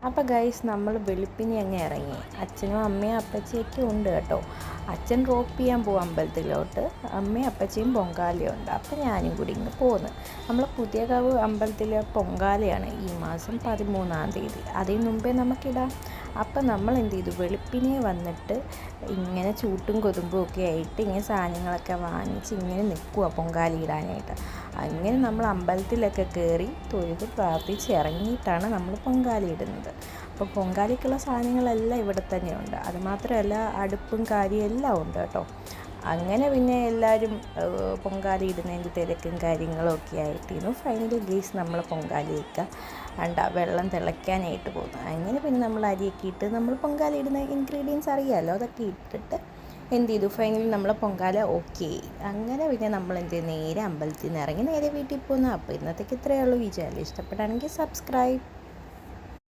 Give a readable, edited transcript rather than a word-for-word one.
അപ്പോൾ ഗൈസ് നമ്മൾ വെളുപ്പിനെ അങ്ങ് ഇറങ്ങി. അച്ഛനും അമ്മയും അപ്പച്ചിയൊക്കെ ഉണ്ട് കേട്ടോ. അച്ഛൻ ഡ്രോപ്പ് ചെയ്യാൻ പോകും അമ്പലത്തിലോട്ട്, അമ്മയും അപ്പച്ചിയും പൊങ്കാലയുണ്ട്. അപ്പോൾ ഞാനും കൂടി ഇങ്ങ് പോന്ന്. നമ്മൾ പുതിയകാവ് അമ്പലത്തിലെ പൊങ്കാലയാണ് ഈ മാസം 13-ാം തീയതി. അതിന് മുമ്പേ നമുക്കിടാം. അപ്പം നമ്മൾ എന്ത് ചെയ്തു, വെളുപ്പിനെ വന്നിട്ട് ഇങ്ങനെ ചൂട്ടും കൊതുമ്പും ഒക്കെ ആയിട്ട് ഇങ്ങനെ സാധനങ്ങളൊക്കെ വാങ്ങിച്ച് ഇങ്ങനെ നിൽക്കുക പൊങ്കാല ഇടാനായിട്ട്. അങ്ങനെ നമ്മൾ അമ്പലത്തിലൊക്കെ കയറി തൊഴുത് പ്രാർത്ഥിച്ച് ഇറങ്ങിയിട്ടാണ് നമ്മൾ പൊങ്കാല ഇടുന്നത്. അപ്പോൾ പൊങ്കാലയ്ക്കുള്ള സാധനങ്ങളെല്ലാം ഇവിടെ തന്നെയുണ്ട്. അതുമാത്രമല്ല അടുപ്പും കാര്യം എല്ലാം ഉണ്ട് കേട്ടോ. അങ്ങനെ പിന്നെ എല്ലാവരും പൊങ്കാല ഇടുന്നതിൻ്റെ തിരക്കും കാര്യങ്ങളും ഒക്കെ ആയിട്ടിരുന്നു. ഫൈനലി ഗെയ്സ് നമ്മൾ പൊങ്കാലയൊക്കെ വെള്ളം തിളയ്ക്കാനായിട്ട് പോകുന്നു. അങ്ങനെ പിന്നെ നമ്മൾ അരിയൊക്കെ ഇട്ട് നമ്മൾ പൊങ്കാല ഇടുന്ന ഇൻഗ്രീഡിയൻസ് അറിയാമല്ലോ, അതൊക്കെ ഇട്ടിട്ട് എന്ത് ചെയ്തു, ഫൈനലി നമ്മൾ പൊങ്കാല ഓക്കെ. അങ്ങനെ പിന്നെ നമ്മൾ എന്ത് ചെയ്തു, നേരെ അമ്പലത്തിൽ നിന്ന് ഇറങ്ങി നേരെ വീട്ടിൽ പോകുന്നു. അപ്പോൾ ഇന്നത്തേക്ക് ഇത്രയേ ഉള്ളൂ. വിചാരിച്ചു ഇഷ്ടപ്പെട്ടാണെങ്കിൽ സബ്സ്ക്രൈബ്.